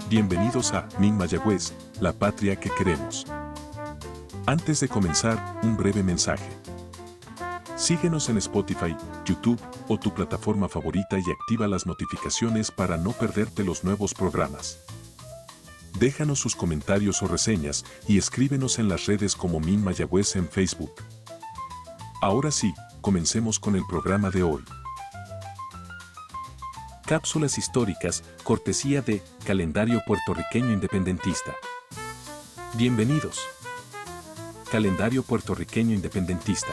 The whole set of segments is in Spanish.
Bienvenidos a MIN Mayagüez, la patria que queremos. Antes de comenzar, un breve mensaje. Síguenos en Spotify, YouTube o tu plataforma favorita y activa las notificaciones para no perderte los nuevos programas. Déjanos sus comentarios o reseñas y escríbenos en las redes como MIN Mayagüez en Facebook. Ahora sí, comencemos con el programa de hoy. Cápsulas históricas, cortesía de Calendario Puertorriqueño Independentista. Bienvenidos. Calendario Puertorriqueño Independentista.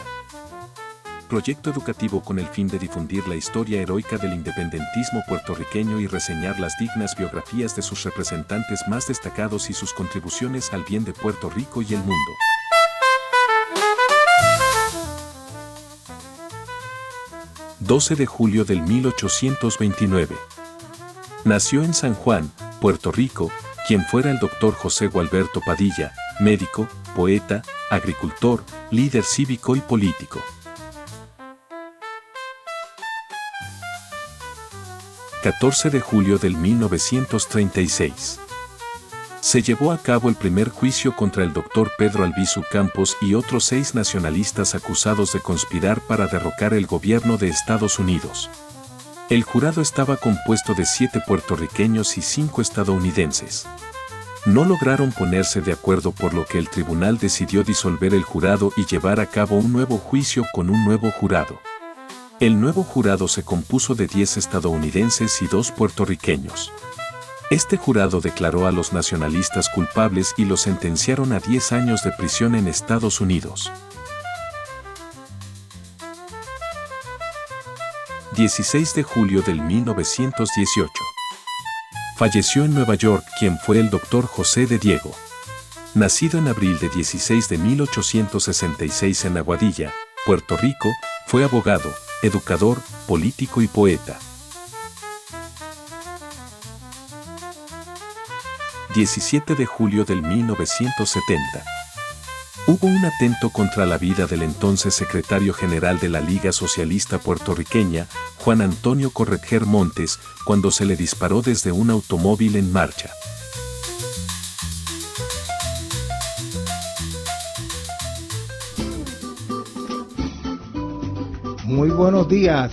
Proyecto educativo con el fin de difundir la historia heroica del independentismo puertorriqueño y reseñar las dignas biografías de sus representantes más destacados y sus contribuciones al bien de Puerto Rico y el mundo. ...12 de julio del 1829. Nació en San Juan, Puerto Rico, quien fuera el doctor José Gualberto Padilla, médico, poeta, agricultor, líder cívico y político. ...14 de julio del 1936. Se llevó a cabo el primer juicio contra el doctor Pedro Albizu Campos y otros 6 nacionalistas acusados de conspirar para derrocar el gobierno de Estados Unidos. El jurado estaba compuesto de 7 puertorriqueños y 5 estadounidenses. No lograron ponerse de acuerdo, por lo que el tribunal decidió disolver el jurado y llevar a cabo un nuevo juicio con un nuevo jurado. El nuevo jurado se compuso de 10 estadounidenses y 2 puertorriqueños. Este jurado declaró a los nacionalistas culpables y los sentenciaron a 10 años de prisión en Estados Unidos. 16 de julio del 1918. Falleció en Nueva York quien fue el doctor José de Diego. Nacido en abril de 16 de 1866 en Aguadilla, Puerto Rico, fue abogado, educador, político y poeta. 17 de julio del 1970. Hubo un atento contra la vida del entonces secretario general de la Liga Socialista Puertorriqueña, Juan Antonio Corretjer Montes, cuando se le disparó desde un automóvil en marcha. Muy buenos días,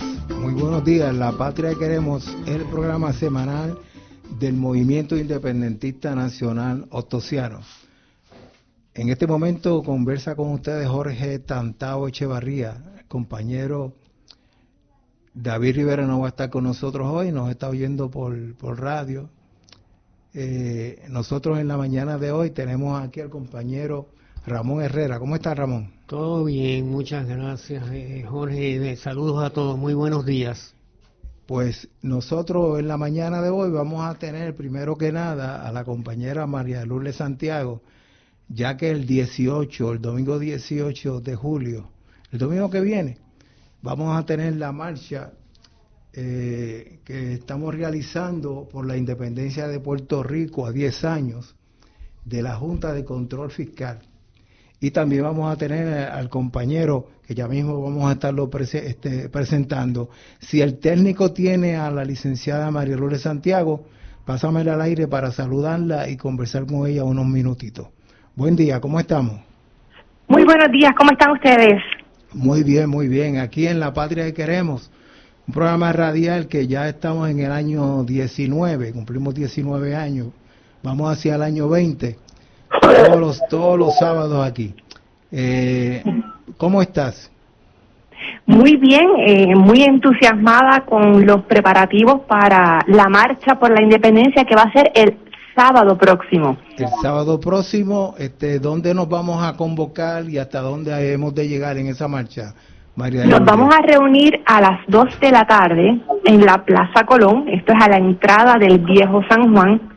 La Patria que Queremos es el programa semanal del Movimiento Independentista Nacional Ostosiano. En este momento conversa con ustedes Jorge Tantao Echevarría. El compañero David Rivera no va a estar con nosotros hoy, nos está oyendo por radio. Nosotros en la mañana de hoy tenemos aquí al compañero Ramón Herrera. ¿Cómo está, Ramón? Todo bien, muchas gracias, Jorge. Saludos a todos, muy buenos días. Pues nosotros en la mañana de hoy vamos a tener primero que nada a la compañera María Lourdes Santiago, ya que el domingo 18 de julio, el domingo que viene, vamos a tener la marcha que estamos realizando por la independencia de Puerto Rico a 10 años de la Junta de Control Fiscal. Y también vamos a tener al compañero, que ya mismo vamos a estarlo presentando. Si el técnico tiene a la licenciada María Lourdes Santiago, pásamela al aire para saludarla y conversar con ella unos minutitos. Buen día, ¿cómo estamos? Muy buenos días, ¿cómo están ustedes? Muy bien. Aquí en La Patria que Queremos, un programa radial que ya estamos en el año 19, cumplimos 19 años, vamos hacia el año 20. Todos los sábados aquí. ¿Cómo estás? Muy bien, muy entusiasmada con los preparativos para la marcha por la independencia que va a ser el sábado próximo. El sábado próximo, ¿dónde nos vamos a convocar y hasta dónde hemos de llegar en esa marcha, María? Nos vamos a reunir a las 2 de la tarde en la Plaza Colón, esto es a la entrada del Viejo San Juan,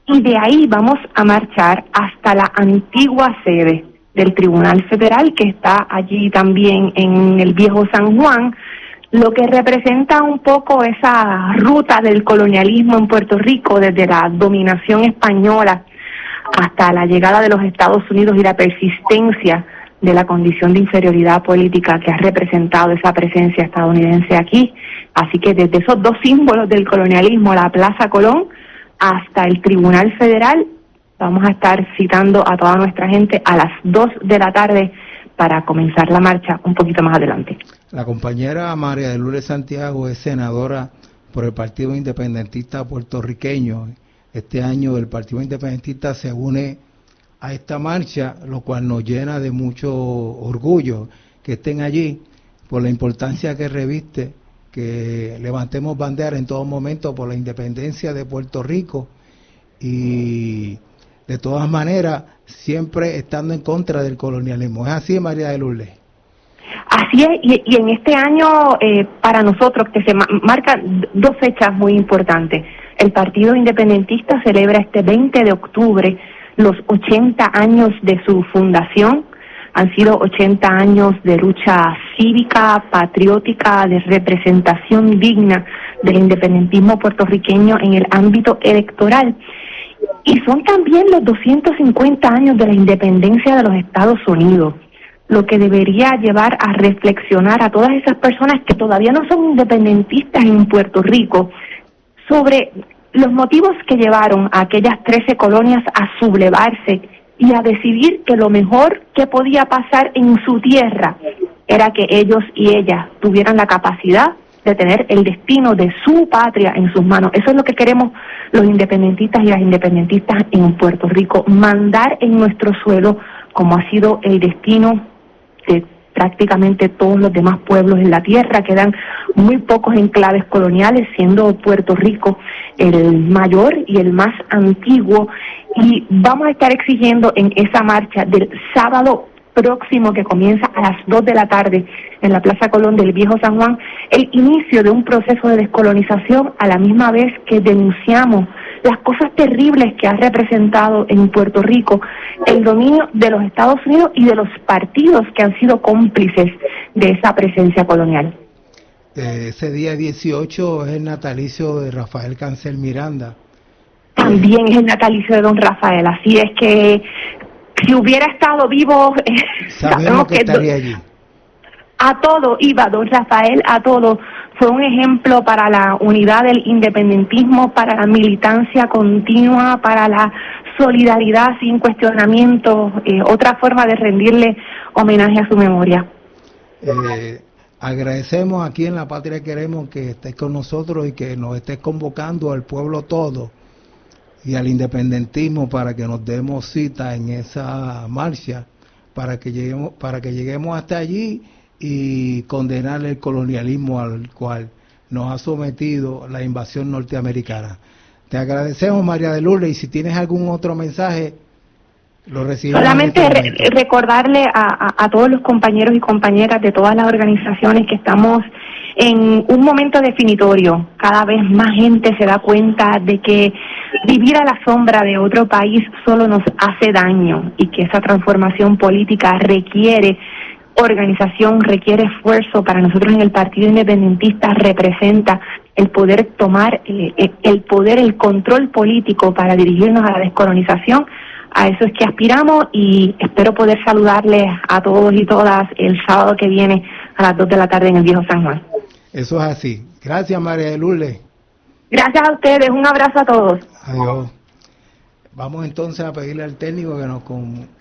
y de ahí vamos a marchar hasta la antigua sede del Tribunal Federal, que está allí también en el Viejo San Juan, lo que representa un poco esa ruta del colonialismo en Puerto Rico, desde la dominación española hasta la llegada de los Estados Unidos y la persistencia de la condición de inferioridad política que ha representado esa presencia estadounidense aquí. Así que desde esos dos símbolos del colonialismo, la Plaza Colón, hasta el Tribunal Federal. Vamos a estar citando a toda nuestra gente a las 2 de la tarde para comenzar la marcha un poquito más adelante. La compañera María de Lourdes Santiago es senadora por el Partido Independentista puertorriqueño. Este año el Partido Independentista se une a esta marcha, lo cual nos llena de mucho orgullo que estén allí, por la importancia que reviste, que levantemos bandera en todo momento por la independencia de Puerto Rico y de todas maneras siempre estando en contra del colonialismo. ¿Es así, María de Lourdes? Así es, y en este año para nosotros que se marcan dos fechas muy importantes. El Partido Independentista celebra este 20 de octubre los 80 años de su fundación. Han sido 80 años de lucha cívica, patriótica, de representación digna del independentismo puertorriqueño en el ámbito electoral. Y son también los 250 años de la independencia de los Estados Unidos, lo que debería llevar a reflexionar a todas esas personas que todavía no son independentistas en Puerto Rico sobre los motivos que llevaron a aquellas 13 colonias a sublevarse y a decidir que lo mejor que podía pasar en su tierra era que ellos y ellas tuvieran la capacidad de tener el destino de su patria en sus manos. Eso es lo que queremos los independentistas y las independentistas en Puerto Rico, mandar en nuestro suelo como ha sido el destino de prácticamente todos los demás pueblos en la tierra. Quedan muy pocos enclaves coloniales, siendo Puerto Rico el mayor y el más antiguo, y vamos a estar exigiendo en esa marcha del sábado próximo, que comienza a las 2 de la tarde en la Plaza Colón del Viejo San Juan, el inicio de un proceso de descolonización, a la misma vez que denunciamos las cosas terribles que ha representado en Puerto Rico el dominio de los Estados Unidos y de los partidos que han sido cómplices de esa presencia colonial. Ese día 18 es el natalicio de Rafael Cancel Miranda. También es el natalicio de don Rafael, así es que si hubiera estado vivo, sabemos que estaría allí. A todo iba don Rafael, a todo. Fue un ejemplo para la unidad del independentismo, para la militancia continua, para la solidaridad sin cuestionamiento, otra forma de rendirle homenaje a su memoria. Agradecemos aquí en La Patria Queremos que estés con nosotros y que nos estés convocando al pueblo todo y al independentismo para que nos demos cita en esa marcha, para que lleguemos hasta allí y condenar el colonialismo al cual nos ha sometido la invasión norteamericana. Te agradecemos, María de Lourdes, y si tienes algún otro mensaje, lo recibimos. Solamente recordarle a todos los compañeros y compañeras de todas las organizaciones que estamos en un momento definitorio. Cada vez más gente se da cuenta de que vivir a la sombra de otro país solo nos hace daño y que esa transformación política requiere organización, requiere esfuerzo. Para nosotros en el Partido Independentista representa el poder tomar el control político para dirigirnos a la descolonización. A eso es que aspiramos y espero poder saludarles a todos y todas el sábado que viene a las 2 de la tarde en el Viejo San Juan. Eso es así. Gracias, María de Lourdes. Gracias a ustedes, un abrazo a todos. Adiós. Vamos entonces a pedirle al técnico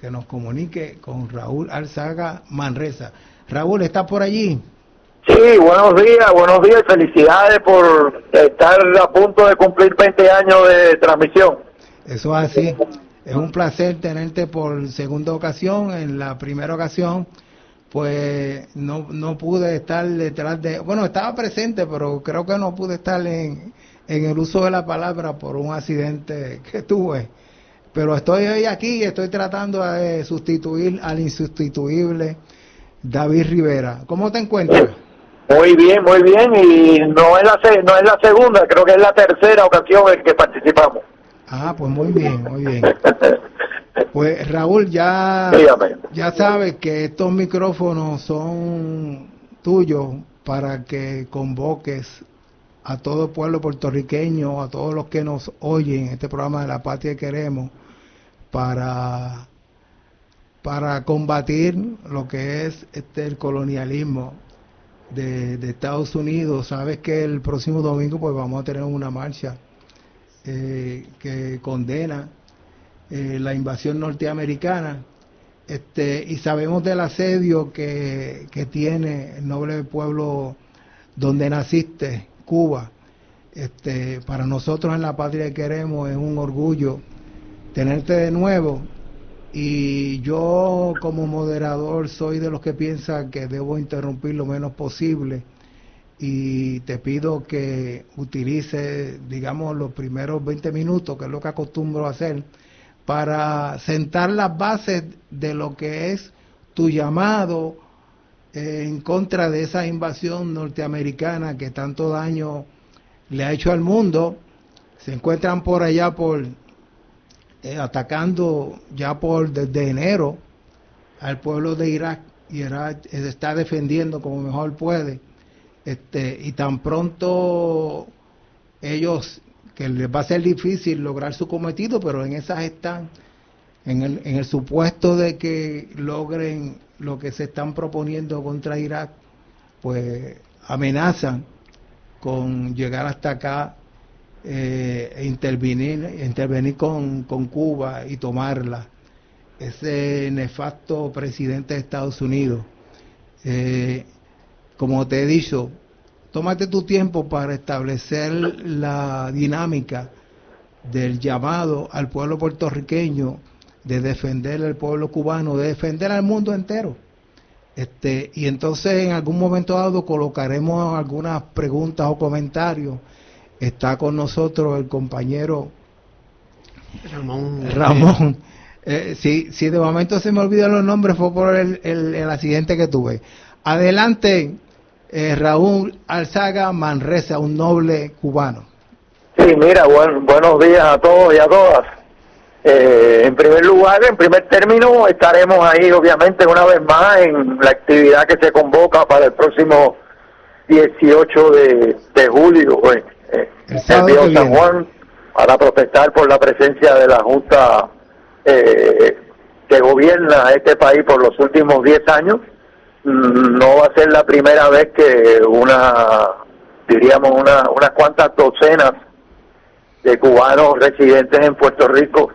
que nos comunique con Raúl Alzaga Manresa. Raúl, ¿estás por allí? Sí, buenos días, felicidades por estar a punto de cumplir 20 años de transmisión. Eso es así. Es un placer tenerte por segunda ocasión. En la primera ocasión, pues no pude estar detrás de... Bueno, estaba presente, pero creo que no pude estar en el uso de la palabra por un accidente que tuve. Pero estoy hoy aquí y estoy tratando de sustituir al insustituible David Rivera. ¿Cómo te encuentras? Muy bien, y no es la segunda, creo que es la tercera ocasión en que participamos. Ah, pues muy bien. Pues Raúl, ya sabes que estos micrófonos son tuyos para que convoques a todo el pueblo puertorriqueño, a todos los que nos oyen en este programa de La Patria Queremos, para combatir lo que es el colonialismo de Estados Unidos. Sabes que el próximo domingo pues vamos a tener una marcha que condena la invasión norteamericana, y sabemos del asedio que tiene el noble pueblo donde naciste, Cuba. Para nosotros en La Patria que Queremos es un orgullo tenerte de nuevo, y yo como moderador soy de los que piensan que debo interrumpir lo menos posible, y te pido que utilice, digamos, los primeros 20 minutos, que es lo que acostumbro a hacer, para sentar las bases de lo que es tu llamado en contra de esa invasión norteamericana que tanto daño le ha hecho al mundo. Se encuentran por allá atacando ya desde enero al pueblo de Irak, y Irak se está defendiendo como mejor puede, y tan pronto ellos, que les va a ser difícil lograr su cometido, pero en esas están, en el supuesto de que logren lo que se están proponiendo contra Irak, pues amenazan con llegar hasta acá, intervenir con Cuba y tomarla. Ese nefasto presidente de Estados Unidos, como te he dicho, tómate tu tiempo para establecer la dinámica del llamado al pueblo puertorriqueño de defender al pueblo cubano, de defender al mundo entero. Y entonces en algún momento dado colocaremos algunas preguntas o comentarios. Está con nosotros el compañero Ramón. Si de momento se me olvidan los nombres fue por el accidente que tuve. Adelante, Raúl Alzaga Manresa, un noble cubano. Sí, mira, buenos días a todos y a todas. En primer lugar, en primer término, estaremos ahí obviamente una vez más en la actividad que se convoca para el próximo 18 de julio, el Viejo San Juan, para protestar por la presencia de la Junta que gobierna este país por los últimos 10 años. No va a ser la primera vez que unas cuantas docenas de cubanos residentes en Puerto Rico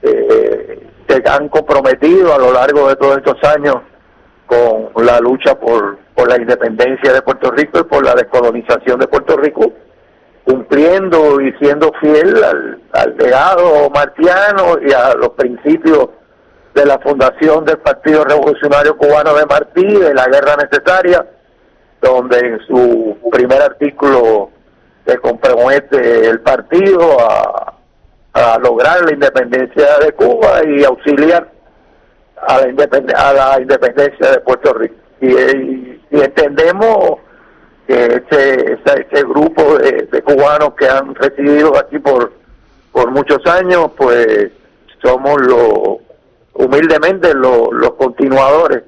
se han comprometido a lo largo de todos estos años con la lucha por la independencia de Puerto Rico y por la descolonización de Puerto Rico, cumpliendo y siendo fiel al legado martiano y a los principios de la fundación del Partido Revolucionario Cubano de Martí, de la guerra necesaria, donde en su primer artículo se compromete el partido a lograr la independencia de Cuba y auxiliar a la independencia de Puerto Rico. Y entendemos que ese grupo de cubanos que han residido aquí por muchos años, pues somos humildemente los continuadores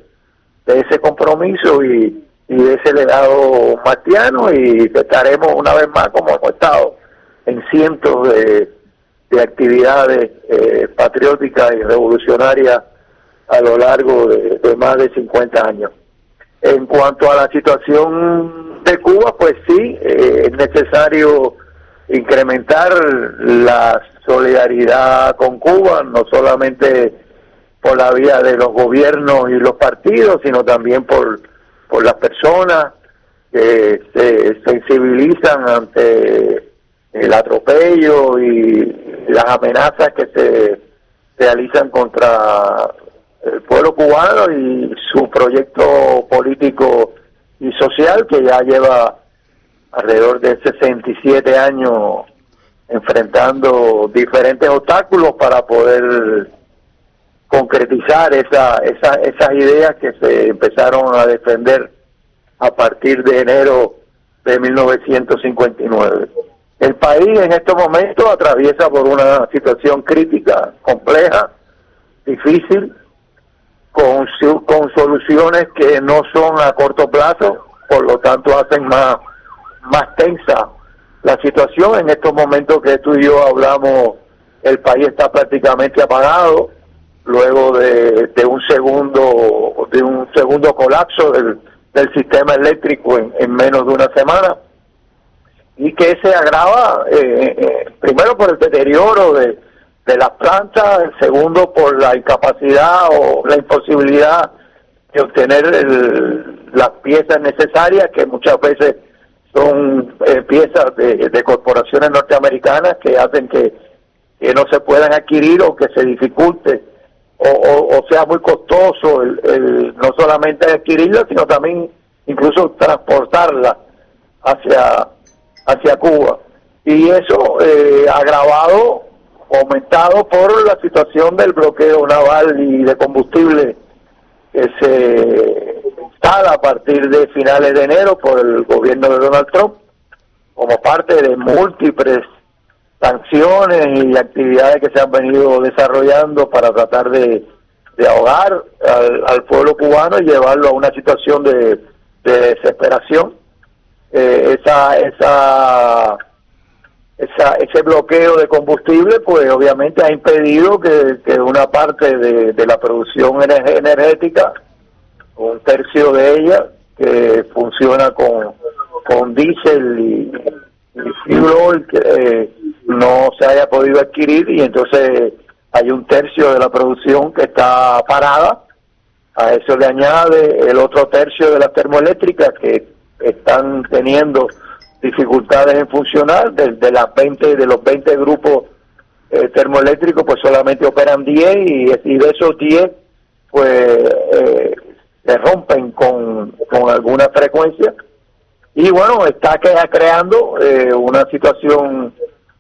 de ese compromiso y de ese legado martiano, y estaremos una vez más, como hemos estado en cientos de actividades patrióticas y revolucionarias a lo largo de más de 50 años. En cuanto a la situación de Cuba, pues sí, es necesario incrementar la solidaridad con Cuba, no solamente por la vía de los gobiernos y los partidos, sino también por las personas que se sensibilizan ante el atropello y las amenazas que se realizan contra el pueblo cubano y su proyecto político y social, que ya lleva alrededor de 67 años enfrentando diferentes obstáculos para poder concretizar esas ideas que se empezaron a defender a partir de enero de 1959. El país en estos momentos atraviesa por una situación crítica, compleja, difícil, con soluciones que no son a corto plazo, por lo tanto hacen más tensa la situación. En estos momentos que tú y yo hablamos, el país está prácticamente apagado, luego de un segundo colapso del sistema eléctrico en menos de una semana, y que se agrava primero por el deterioro de las plantas, segundo por la incapacidad o la imposibilidad de obtener las piezas necesarias, que muchas veces son piezas de corporaciones norteamericanas que hacen que no se puedan adquirir o que se dificulte o sea muy costoso el no solamente adquirirla, sino también incluso transportarla hacia Cuba. Y eso agravado, aumentado por la situación del bloqueo naval y de combustible que se instala a partir de finales de enero por el gobierno de Donald Trump, como parte de múltiples sanciones y actividades que se han venido desarrollando para tratar de ahogar al pueblo cubano y llevarlo a una situación de desesperación. Ese bloqueo de combustible pues obviamente ha impedido que una parte de la producción energética, un tercio de ella, que funciona con diésel y fuel oil, no se haya podido adquirir, y entonces hay un tercio de la producción que está parada. A eso le añade el otro tercio de las termoeléctricas que están teniendo dificultades en funcionar. De los 20 grupos termoeléctricos, pues solamente operan 10 y de esos 10 pues se rompen con alguna frecuencia, y bueno, está creando una situación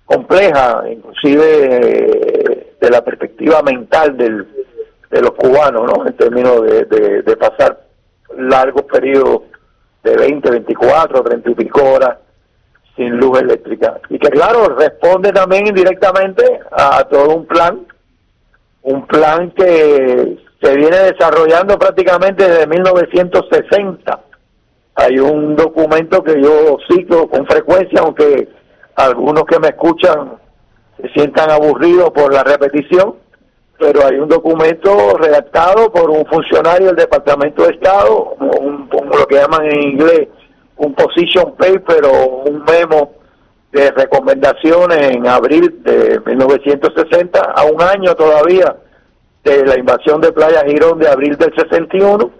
compleja, inclusive de la perspectiva mental de los cubanos, ¿no? En términos de pasar largos periodos de 20, 24, 30 y pico horas sin luz eléctrica. Y que claro, responde también indirectamente a todo un plan que se viene desarrollando prácticamente desde 1960. Hay un documento que yo cito con frecuencia, aunque algunos que me escuchan se sientan aburridos por la repetición, pero hay un documento redactado por un funcionario del Departamento de Estado, lo que llaman en inglés un position paper o un memo de recomendaciones en abril de 1960, a un año todavía de la invasión de Playa Girón de abril del 61,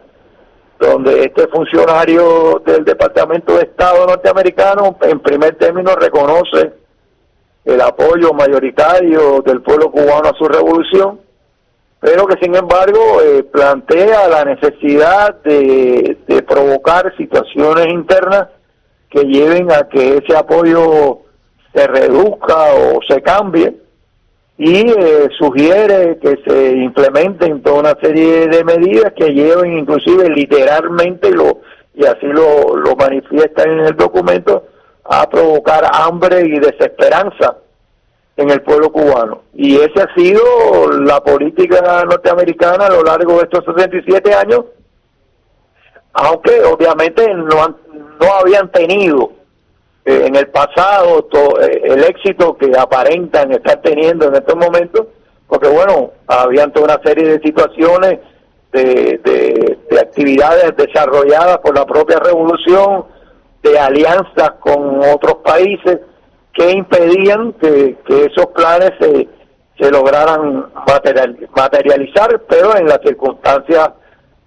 donde este funcionario del Departamento de Estado norteamericano en primer término reconoce el apoyo mayoritario del pueblo cubano a su revolución, pero que sin embargo plantea la necesidad de provocar situaciones internas que lleven a que ese apoyo se reduzca o se cambie, y sugiere que se implementen toda una serie de medidas que lleven inclusive literalmente, y así lo manifiesta en el documento, a provocar hambre y desesperanza en el pueblo cubano. Y esa ha sido la política norteamericana a lo largo de estos 67 años, aunque obviamente no habían tenido en el pasado el éxito que aparentan estar teniendo en estos momentos, porque bueno, habían toda una serie de situaciones de actividades desarrolladas por la propia revolución, de alianzas con otros países que impedían que esos planes se lograran materializar, pero en las circunstancias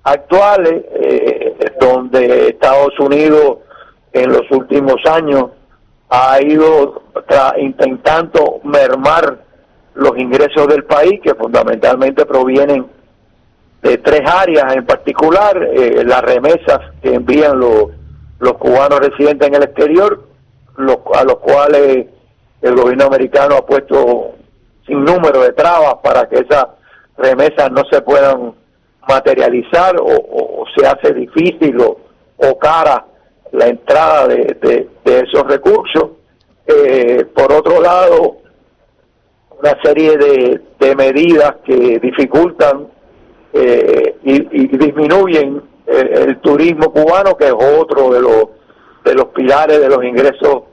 actuales, donde Estados Unidos en los últimos años ha ido intentando mermar los ingresos del país, que fundamentalmente provienen de tres áreas en particular: las remesas que envían los cubanos residentes en el exterior, a los cuales el gobierno americano ha puesto sin número de trabas para que esas remesas no se puedan materializar, o se hace difícil o cara la entrada de esos recursos. Por otro lado, una serie de medidas que dificultan y disminuyen el turismo cubano, que es otro de los pilares de los ingresos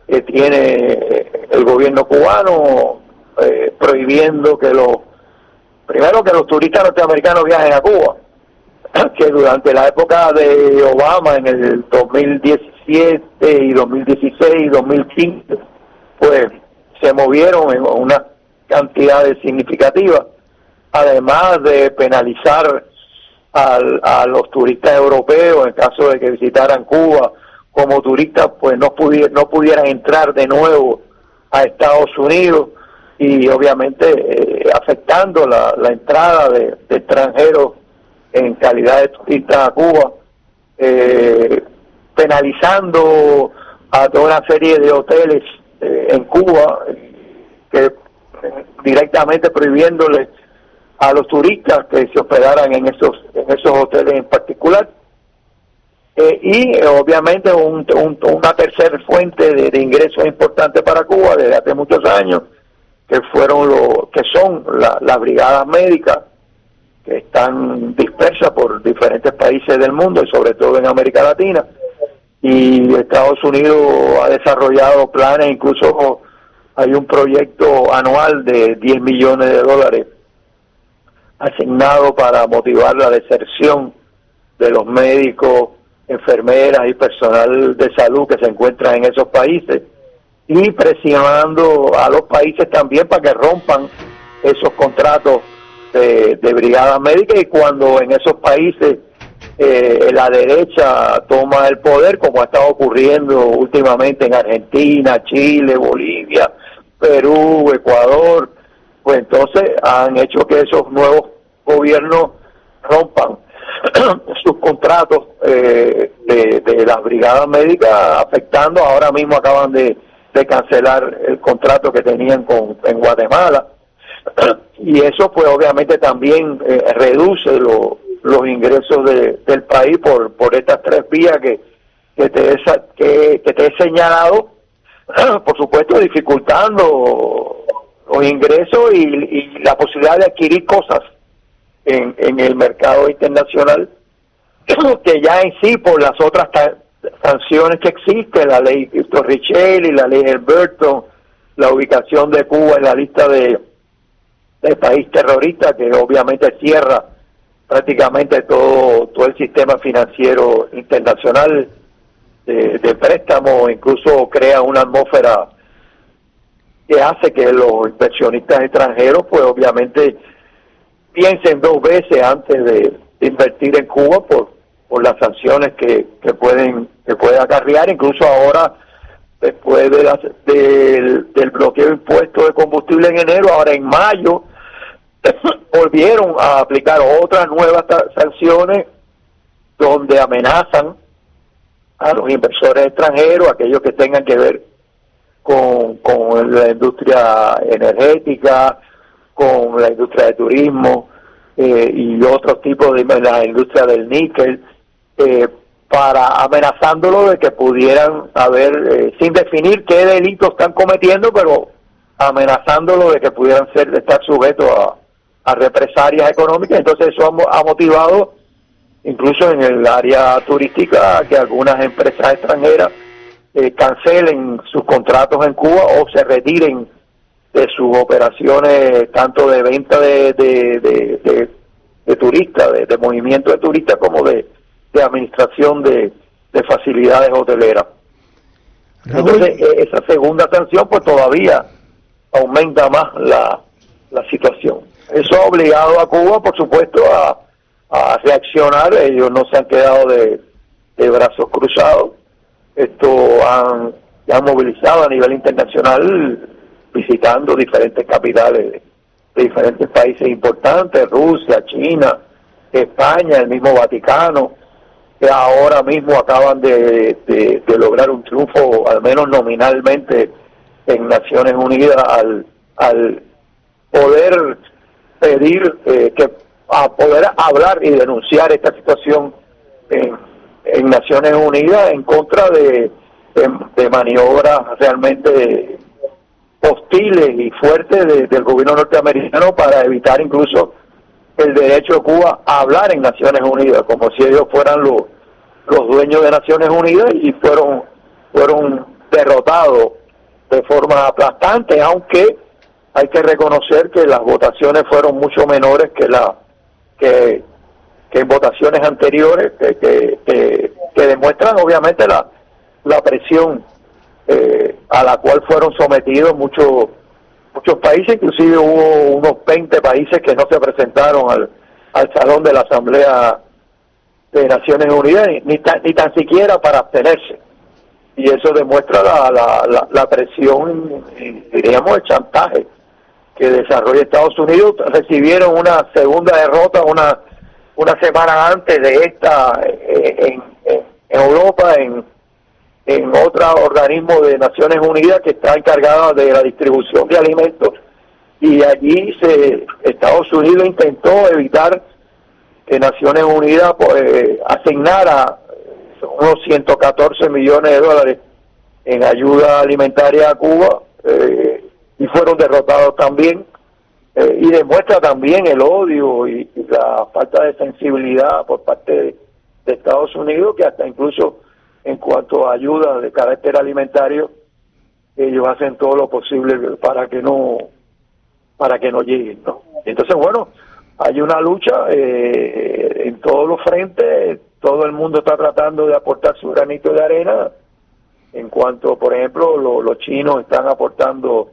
que tiene el gobierno cubano, prohibiendo que los turistas norteamericanos viajen a Cuba, que durante la época de Obama, en el 2017 2017 y 2016 y 2015, pues se movieron en una cantidad significativa, además de penalizar a los turistas europeos en caso de que visitaran Cuba como turistas, pues no pudieran entrar de nuevo a Estados Unidos, y obviamente afectando la entrada de extranjeros en calidad de turistas a Cuba, penalizando a toda una serie de hoteles en Cuba, que directamente prohibiéndole a los turistas que se hospedaran en esos hoteles en particular, y obviamente una tercera fuente de ingresos importante para Cuba desde hace muchos años, que son las brigadas médicas que están dispersas por diferentes países del mundo y sobre todo en América Latina, y Estados Unidos ha desarrollado planes, incluso hay un proyecto anual de $10 millones asignado para motivar la deserción de los médicos, enfermeras y personal de salud que se encuentran en esos países, y presionando a los países también para que rompan esos contratos de brigadas médicas, y cuando en esos países la derecha toma el poder, como ha estado ocurriendo últimamente en Argentina, Chile, Bolivia, Perú, Ecuador, pues entonces han hecho que esos nuevos gobiernos rompan sus contratos de las brigadas médicas, afectando. Ahora mismo acaban de cancelar el contrato que tenían en Guatemala, y eso pues obviamente también reduce los ingresos del país por estas tres vías que te he señalado, por supuesto dificultando los ingresos y la posibilidad de adquirir cosas en el mercado internacional, que ya en sí por las otras sanciones que existen, la ley Torricelli y la ley Herberto, la ubicación de Cuba en la lista de país terrorista, que obviamente cierra prácticamente todo el sistema financiero internacional de préstamo, incluso crea una atmósfera que hace que los inversionistas extranjeros pues obviamente piensen dos veces antes de invertir en Cuba por las sanciones que pueden acarrear. Incluso ahora, después del bloqueo de impuestos de combustible en enero, ahora en mayo volvieron a aplicar otras nuevas sanciones donde amenazan a los inversores extranjeros, aquellos que tengan que ver con la industria energética, con la industria de turismo y otros tipos la industria del níquel, para amenazándolo de que pudieran haber, sin definir qué delitos están cometiendo, pero amenazándolo de que pudieran estar sujetos a represalias económicas. Entonces eso ha motivado, incluso en el área turística, que algunas empresas extranjeras cancelen sus contratos en Cuba o se retiren de sus operaciones, tanto de venta de turistas, de movimiento de turistas, como de administración de facilidades hoteleras. Entonces esa segunda sanción pues todavía aumenta más la situación. Eso ha obligado a Cuba, por supuesto, a reaccionar. Ellos no se han quedado de brazos cruzados. Han movilizado a nivel internacional, visitando diferentes capitales de diferentes países importantes, Rusia, China, España, el mismo Vaticano, que ahora mismo acaban de lograr un triunfo, al menos nominalmente, en Naciones Unidas, al poder pedir a poder hablar y denunciar esta situación en Naciones Unidas en contra de maniobras realmente hostiles y fuertes del gobierno norteamericano para evitar incluso el derecho de Cuba a hablar en Naciones Unidas, como si ellos fueran los dueños de Naciones Unidas, y fueron derrotados de forma aplastante, aunque hay que reconocer que las votaciones fueron mucho menores que en votaciones anteriores, que demuestran obviamente la presión a la cual fueron sometidos muchos países, inclusive hubo unos 20 países que no se presentaron al salón de la Asamblea de Naciones Unidas, ni tan siquiera para abstenerse. Y eso demuestra la presión, diríamos, el chantaje que desarrolla Estados Unidos. Recibieron una segunda derrota una semana antes de esta en Europa, en otro organismo de Naciones Unidas que está encargado de la distribución de alimentos, y allí Estados Unidos intentó evitar que Naciones Unidas asignara unos 114 millones de dólares en ayuda alimentaria a Cuba, y fueron derrotados también, y demuestra también el odio y la falta de sensibilidad por parte de Estados Unidos, que hasta incluso en cuanto a ayuda de carácter alimentario, ellos hacen todo lo posible para que no lleguen, ¿no? Entonces, bueno, hay una lucha en todos los frentes. Todo el mundo está tratando de aportar su granito de arena. En cuanto, por ejemplo, los chinos están aportando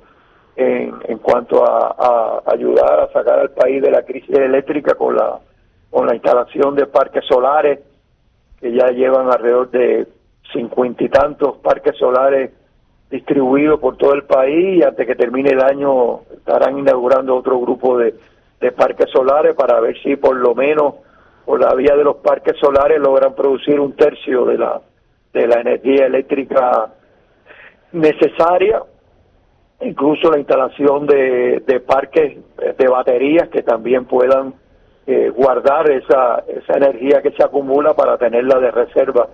en cuanto a ayudar a sacar al país de la crisis eléctrica con la instalación de parques solares, que ya llevan alrededor de 50 y tantos parques solares distribuidos por todo el país, y antes que termine el año estarán inaugurando otro grupo de parques solares para ver si por lo menos por la vía de los parques solares logran producir un tercio de la energía eléctrica necesaria. Incluso la instalación de parques de baterías que también puedan guardar esa energía que se acumula para tenerla de reserva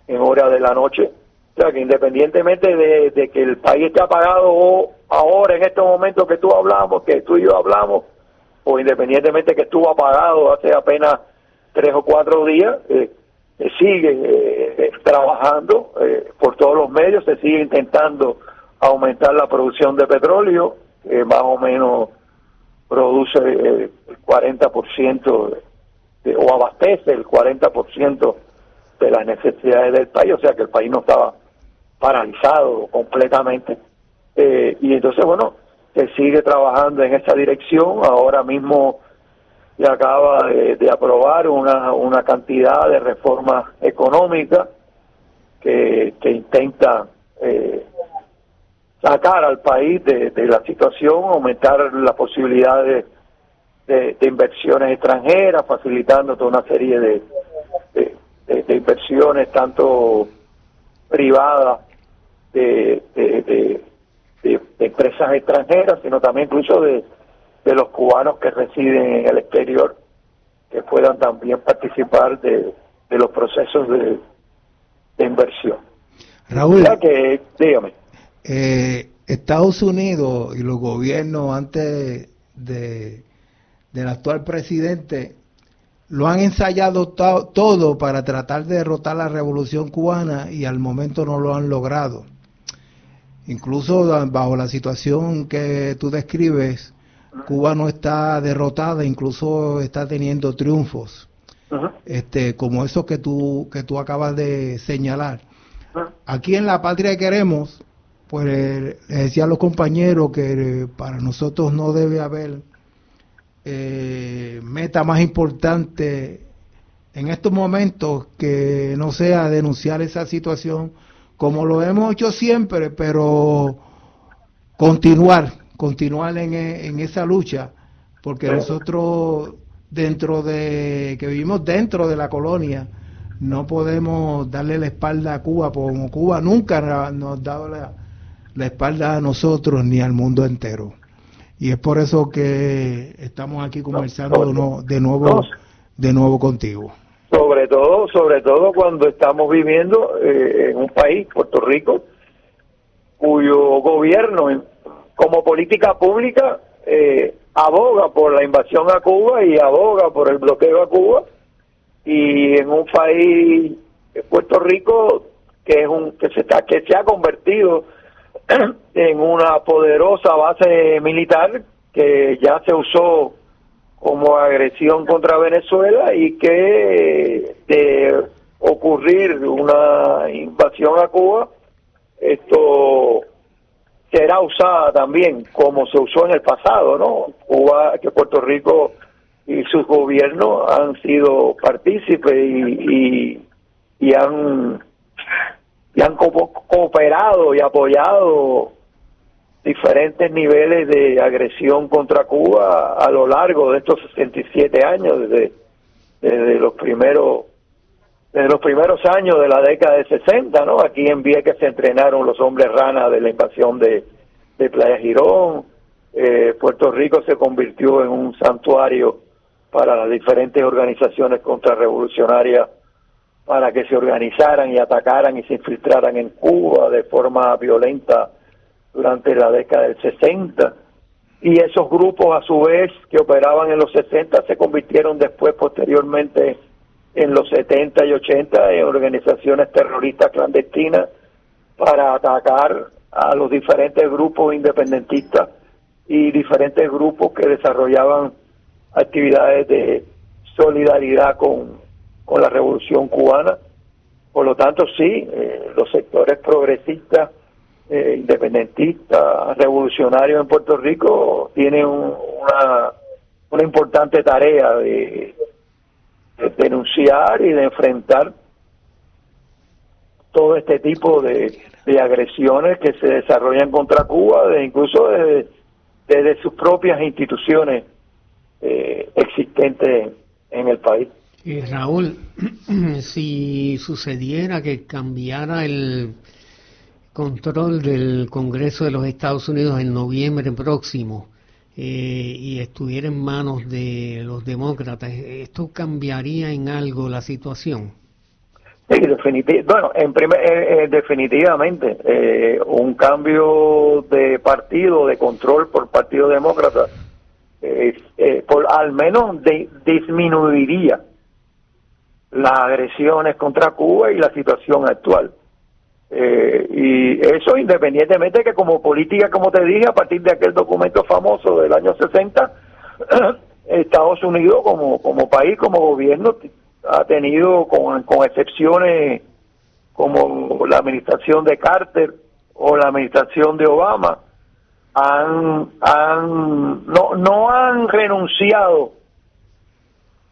en horas de la noche. O sea, que independientemente de que el país esté apagado o ahora en estos momentos que tú y yo hablamos, o independientemente que estuvo apagado hace apenas 3 o 4 días, se sigue trabajando por todos los medios, se sigue intentando aumentar la producción de petróleo, más o menos produce el 40% o abastece el 40% de las necesidades del país, o sea que el país no estaba paralizado completamente, y entonces, bueno, se sigue trabajando en esa dirección. Ahora mismo se acaba de aprobar una cantidad de reformas económicas que intenta sacar al país de la situación, aumentar las posibilidades de inversiones extranjeras, facilitando toda una serie de inversiones, tanto privadas de empresas extranjeras, sino también incluso de los cubanos que residen en el exterior, que puedan también participar de los procesos de inversión. Raúl, o sea que, dígame. Estados Unidos y los gobiernos antes del actual presidente lo han ensayado todo para tratar de derrotar la revolución cubana, y al momento no lo han logrado. Incluso bajo la situación que tú describes, Cuba no está derrotada, incluso está teniendo triunfos, como esos que tú acabas de señalar. Aquí en La Patria que Queremos, pues les decía a los compañeros que para nosotros no debe haber meta más importante en estos momentos que no sea denunciar esa situación, como lo hemos hecho siempre, pero continuar en esa lucha, porque nosotros que vivimos dentro de la colonia, no podemos darle la espalda a Cuba, como Cuba nunca nos ha dado la espalda a nosotros ni al mundo entero. Y es por eso que estamos aquí conversando de nuevo contigo. Sobre todo cuando estamos viviendo en un país, Puerto Rico, cuyo gobierno, como política pública, aboga por la invasión a Cuba y aboga por el bloqueo a Cuba, y en un país, Puerto Rico, que se ha convertido en una poderosa base militar que ya se usó como agresión contra Venezuela, y que de ocurrir una invasión a Cuba, esto será usada también como se usó en el pasado, ¿no? Cuba, que Puerto Rico y sus gobiernos han sido partícipes y han cooperado y apoyado diferentes niveles de agresión contra Cuba a lo largo de estos 67 años, desde los primeros años de la década de 60, ¿no? Aquí en Vieques se entrenaron los hombres rana de la invasión de Playa Girón. Puerto Rico se convirtió en un santuario para las diferentes organizaciones contrarrevolucionarias para que se organizaran y atacaran y se infiltraran en Cuba de forma violenta durante la década del 60. Y esos grupos, a su vez, que operaban en los 60, se convirtieron después, posteriormente, en los 70 y 80, en organizaciones terroristas clandestinas para atacar a los diferentes grupos independentistas y diferentes grupos que desarrollaban actividades de solidaridad con la Revolución Cubana. Por lo tanto, sí, los sectores progresistas, independentistas, revolucionarios en Puerto Rico tienen una importante tarea de denunciar y de enfrentar todo este tipo de agresiones que se desarrollan contra Cuba, incluso desde sus propias instituciones existentes en el país. Raúl, si sucediera que cambiara el control del Congreso de los Estados Unidos en noviembre próximo y estuviera en manos de los demócratas, ¿esto cambiaría en algo la situación? Sí, definitivamente un cambio de partido, de control por Partido Demócrata, al menos disminuiría las agresiones contra Cuba y la situación actual. Y eso independientemente que como política, como te dije, a partir de aquel documento famoso del año 60, Estados Unidos como país, como gobierno, ha tenido, con excepciones como la administración de Carter o la administración de Obama, no han renunciado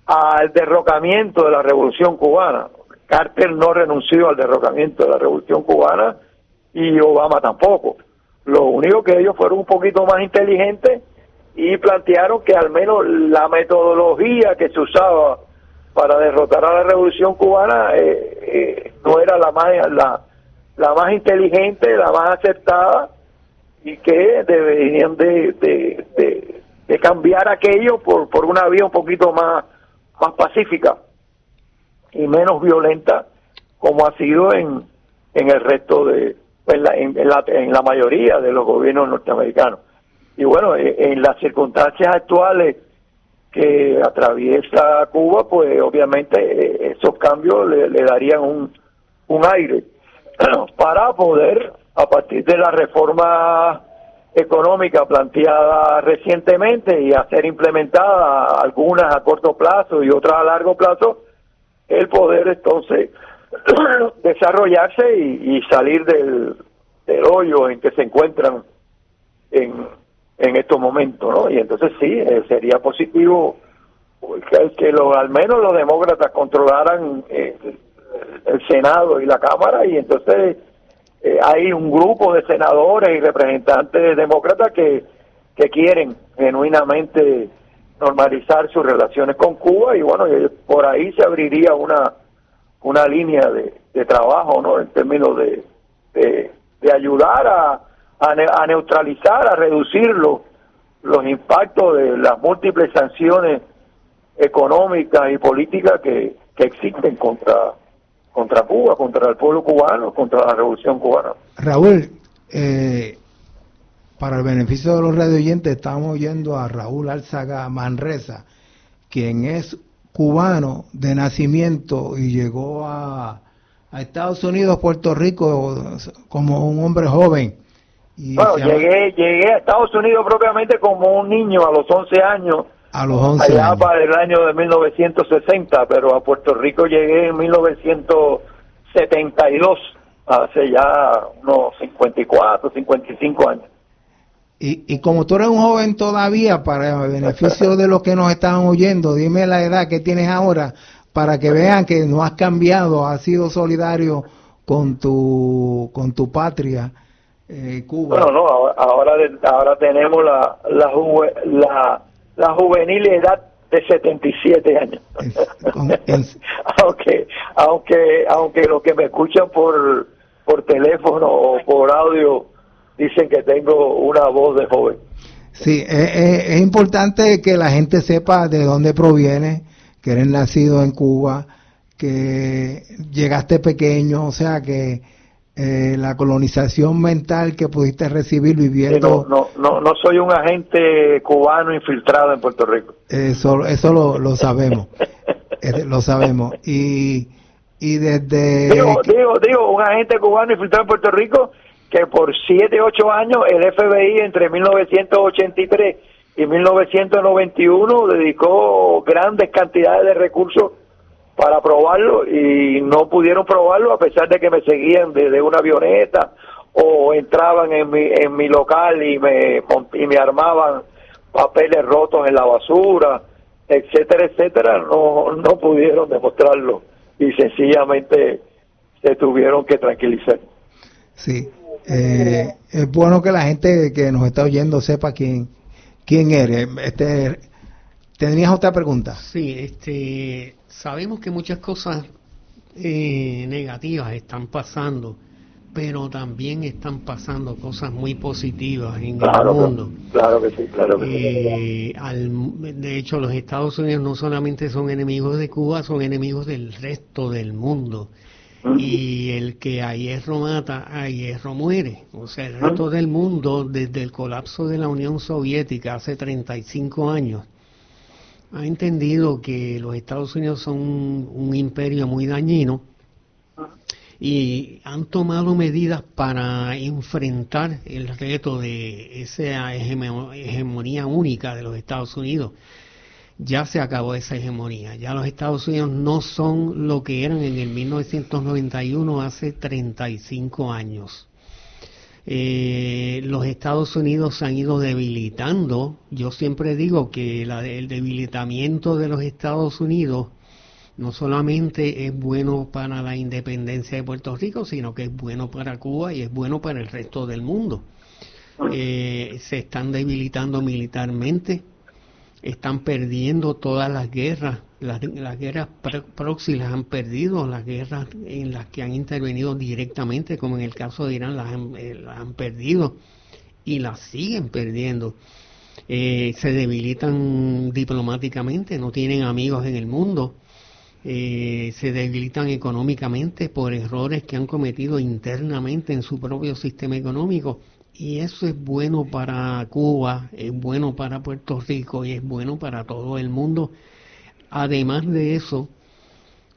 al derrocamiento de la Revolución Cubana. Carter no renunció al derrocamiento de la Revolución Cubana y Obama tampoco. Lo único que ellos fueron un poquito más inteligentes y plantearon que al menos la metodología que se usaba para derrotar a la Revolución Cubana no era la más inteligente, la más aceptada, y que deberían de cambiar aquello por una vía un poquito más pacífica y menos violenta, como ha sido en el resto en la mayoría de los gobiernos norteamericanos. Y bueno, en las circunstancias actuales que atraviesa Cuba, pues obviamente esos cambios le darían un aire para poder, a partir de la reforma económica planteada recientemente y a ser implementada, algunas a corto plazo y otras a largo plazo, el poder entonces desarrollarse y salir del hoyo en que se encuentran en estos momentos, ¿no? Y entonces sí, sería positivo que al menos los demócratas controlaran el Senado y la Cámara, y entonces hay un grupo de senadores y representantes demócratas que quieren genuinamente normalizar sus relaciones con Cuba, y bueno, por ahí se abriría una línea de trabajo, ¿no? En términos de ayudar a neutralizar, a reducir los impactos de las múltiples sanciones económicas y políticas que existen contra Cuba, contra el pueblo cubano, contra la Revolución Cubana. Raúl, para el beneficio de los radioyentes, estamos oyendo a Raúl Álzaga Manresa, quien es cubano de nacimiento y llegó a Estados Unidos, Puerto Rico, como un hombre joven. Y bueno, llegué a Estados Unidos propiamente como un niño a los 11 años, A los 11 allá años. para el año de 1960, pero a Puerto Rico llegué en 1972, hace ya unos 54, 55 años. Y como tú eres un joven todavía, para el beneficio de los que nos están oyendo, dime la edad que tienes ahora para que vean que no has cambiado, has sido solidario con tu patria, Cuba. Bueno, no, ahora tenemos la juvenil edad de 77 años. aunque los que me escuchan por teléfono o por audio dicen que tengo una voz de joven. Sí, es importante que la gente sepa de dónde proviene, que eres nacido en Cuba, que llegaste pequeño, o sea que la colonización mental que pudiste recibir viviendo. No soy un agente cubano infiltrado en Puerto Rico. Eso lo sabemos, lo sabemos. Y desde... Digo, un agente cubano infiltrado en Puerto Rico que por 7, 8 años el FBI entre 1983 y 1991 dedicó grandes cantidades de recursos para probarlo y no pudieron probarlo a pesar de que me seguían desde una avioneta o entraban en mi local y me armaban papeles rotos en la basura, etcétera, etcétera. No pudieron demostrarlo y sencillamente se tuvieron que tranquilizar. Sí, es bueno que la gente que nos está oyendo sepa quién eres. ¿Tenías otra pregunta? Sí, sabemos que muchas cosas negativas están pasando, pero también están pasando cosas muy positivas en el mundo. Claro que sí. De hecho, los Estados Unidos no solamente son enemigos de Cuba, son enemigos del resto del mundo. Y el que a hierro mata, a hierro muere. O sea, el resto del mundo, desde el colapso de la Unión Soviética hace 35 años, ha entendido que los Estados Unidos son un imperio muy dañino y han tomado medidas para enfrentar el reto de esa hegemonía única de los Estados Unidos. Ya se acabó esa hegemonía, ya los Estados Unidos no son lo que eran en el 1991, hace 35 años. Los Estados Unidos se han ido debilitando. Yo siempre digo que el debilitamiento de los Estados Unidos no solamente es bueno para la independencia de Puerto Rico, sino que es bueno para Cuba y es bueno para el resto del mundo. Se están debilitando militarmente, están perdiendo todas las guerras, las guerras proxy las han perdido, las guerras en las que han intervenido directamente, como en el caso de Irán, las han perdido y las siguen perdiendo. Se debilitan diplomáticamente, no tienen amigos en el mundo, se debilitan económicamente por errores que han cometido internamente en su propio sistema económico. Y eso es bueno para Cuba, es bueno para Puerto Rico y es bueno para todo el mundo. Además de eso,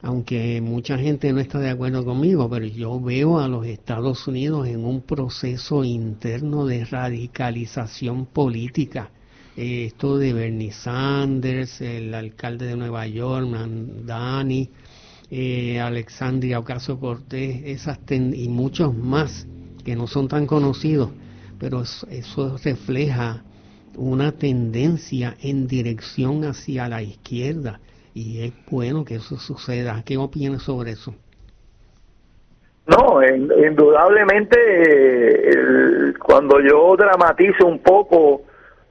aunque mucha gente no está de acuerdo conmigo, pero yo veo a los Estados Unidos en un proceso interno de radicalización política. Esto de Bernie Sanders, el alcalde de Nueva York, Dani, Alexandria Ocasio-Cortez, y muchos más que no son tan conocidos, pero eso refleja una tendencia en dirección hacia la izquierda y es bueno que eso suceda. ¿Qué opinas sobre eso? No, indudablemente cuando yo dramatizo un poco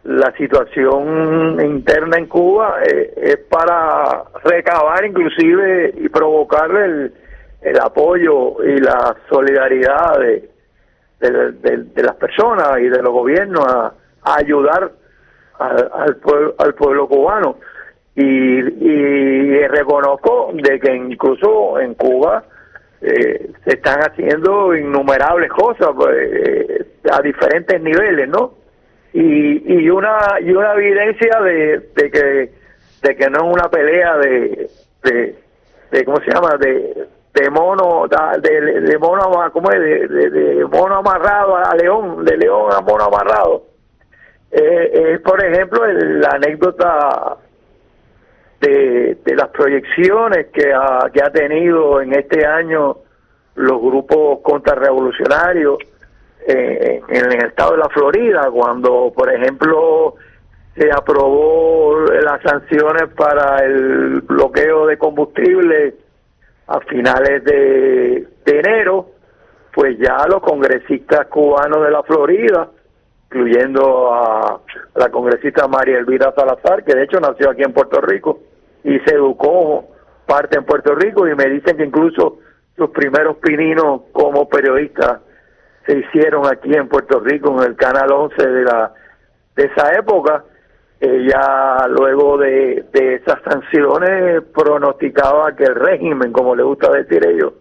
la situación interna en Cuba es para recabar inclusive y provocarle el apoyo y la solidaridad de las personas y de los gobiernos a ayudar al pueblo cubano y reconozco de que incluso en Cuba se están haciendo innumerables cosas a diferentes niveles, ¿no? Y una evidencia de que no es una pelea de ¿cómo se llama? de mono ¿cómo es? De mono amarrado a león, de león a mono amarrado. Por ejemplo, la anécdota de las proyecciones que ha tenido en este año los grupos contrarrevolucionarios en el estado de la Florida, cuando, por ejemplo, se aprobó las sanciones para el bloqueo de combustible a finales de enero, pues ya los congresistas cubanos de la Florida, incluyendo a la congresista María Elvira Salazar, que de hecho nació aquí en Puerto Rico y se educó parte en Puerto Rico, y me dicen que incluso sus primeros pininos como periodista se hicieron aquí en Puerto Rico en el Canal 11 de esa época. Ella, luego de esas sanciones, pronosticaba que el régimen, como le gusta decir ellos,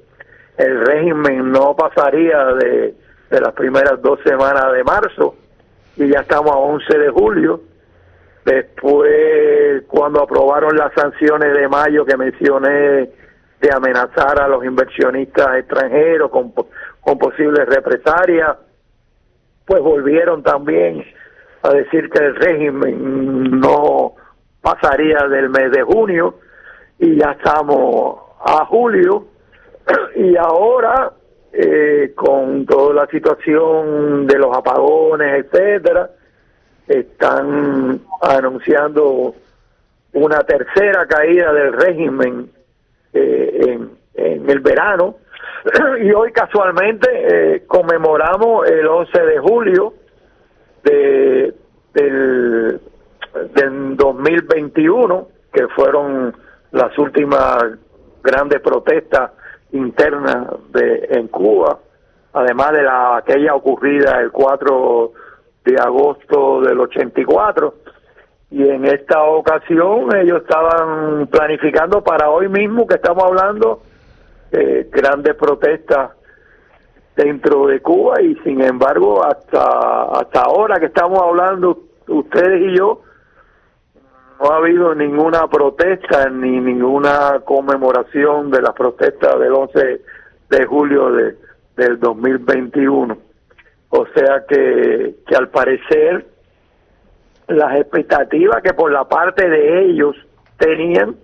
el régimen no pasaría de las primeras 2 semanas de marzo, y ya estamos a 11 de julio. Después, cuando aprobaron las sanciones de mayo que mencioné, de amenazar a los inversionistas extranjeros con posibles represalias, pues volvieron también a decir que el régimen no pasaría del mes de junio, y ya estamos a julio. Y ahora, con toda la situación de los apagones, etcétera, están anunciando una tercera caída del régimen en el verano. Y hoy casualmente conmemoramos el 11 de julio del 2021, que fueron las últimas grandes protestas internas en Cuba, además de aquella ocurrida el 4 de agosto del 84, y en esta ocasión ellos estaban planificando para hoy mismo que estamos hablando grandes protestas dentro de Cuba, y sin embargo hasta ahora que estamos hablando ustedes y yo, no ha habido ninguna protesta ni ninguna conmemoración de las protestas del 11 de julio del 2021. O sea que al parecer las expectativas que por la parte de ellos tenían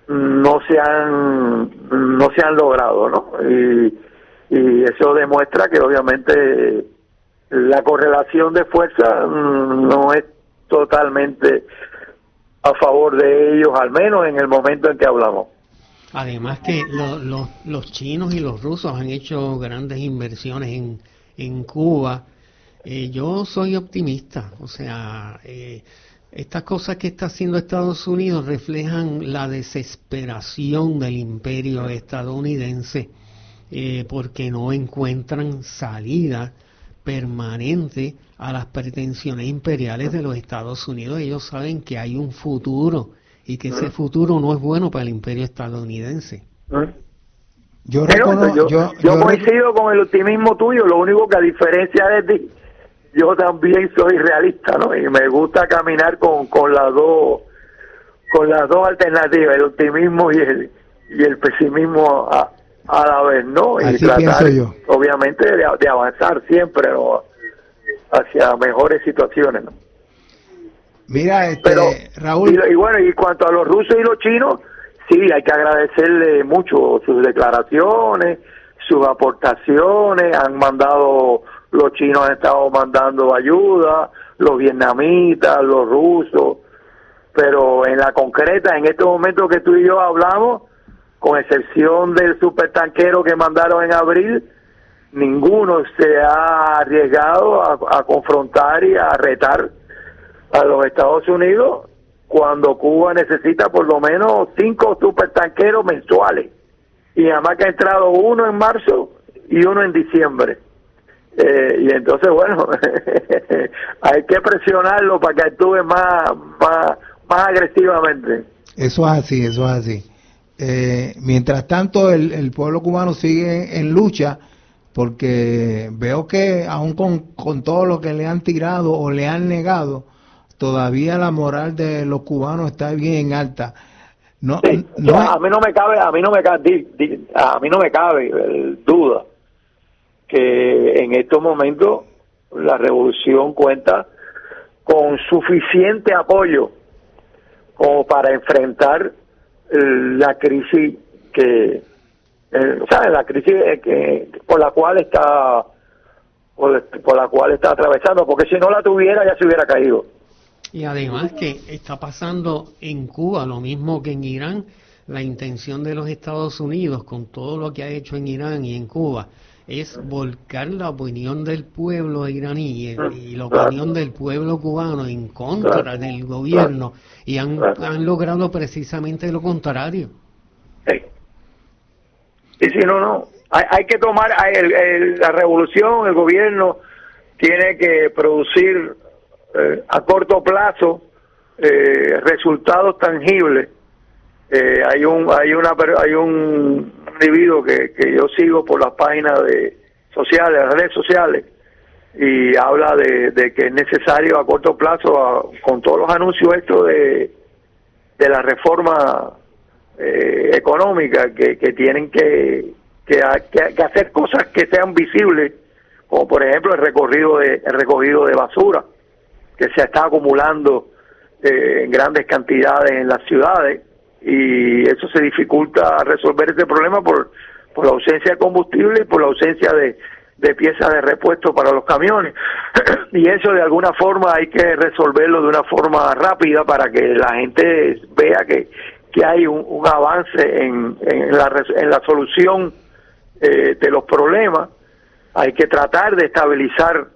no se han logrado, ¿no? Y eso demuestra que obviamente la correlación de fuerza no es totalmente a favor de ellos, al menos en el momento en que hablamos. Además que los chinos y los rusos han hecho grandes inversiones en Cuba. Yo soy optimista, o sea, estas cosas que está haciendo Estados Unidos reflejan la desesperación del imperio estadounidense, porque no encuentran salida permanente a las pretensiones imperiales de los Estados Unidos. Ellos saben que hay un futuro y que ese futuro no es bueno para el imperio estadounidense. Yo coincido con el optimismo tuyo, lo único que a diferencia de ti, yo también soy realista, ¿no? Y me gusta caminar con las dos alternativas, el optimismo y el pesimismo a la vez, ¿no? Así y tratar, yo. obviamente, de avanzar siempre, ¿no?, hacia mejores situaciones, ¿no? Mira, Pero, Raúl. Y bueno, y cuanto a los rusos y los chinos, sí, hay que agradecerle mucho sus declaraciones, sus aportaciones. Han mandado, los chinos han estado mandando ayuda, los vietnamitas, los rusos, pero en la concreta, en estos momentos que tú y yo hablamos, con excepción del supertanquero que mandaron en abril, ninguno se ha arriesgado a confrontar y a retar a los Estados Unidos, cuando Cuba necesita por lo menos 5 supertanqueros mensuales, y además que ha entrado uno en marzo y uno en diciembre, y entonces bueno, hay que presionarlo para que actúe más agresivamente. Eso es así. Mientras tanto, el pueblo cubano sigue en lucha, porque veo que aún con todo lo que le han tirado o le han negado, todavía la moral de los cubanos está bien alta. A mí no me cabe duda que en estos momentos la revolución cuenta con suficiente apoyo como para enfrentar la crisis ¿sabes? La crisis por la cual está atravesando, porque si no la tuviera ya se hubiera caído. Y además que está pasando en Cuba lo mismo que en Irán. La intención de los Estados Unidos, con todo lo que ha hecho en Irán y en Cuba, es volcar la opinión del pueblo iraní y la opinión del pueblo cubano en contra del gobierno, y han logrado precisamente lo contrario. Sí. Y si no, hay que tomar la revolución, el gobierno tiene que producir a corto plazo resultados tangibles. Hay un individuo que yo sigo por las páginas sociales, las redes sociales, y habla de que es necesario a corto plazo, con todos los anuncios estos de la reforma económica, que tienen que hacer cosas que sean visibles, como por ejemplo el recogido de basura, que se está acumulando en grandes cantidades en las ciudades, y eso se dificulta resolver ese problema por la ausencia de combustible y por la ausencia de piezas de repuesto para los camiones. Y eso de alguna forma hay que resolverlo de una forma rápida para que la gente vea que hay un avance en la solución de los problemas. Hay que tratar de estabilizar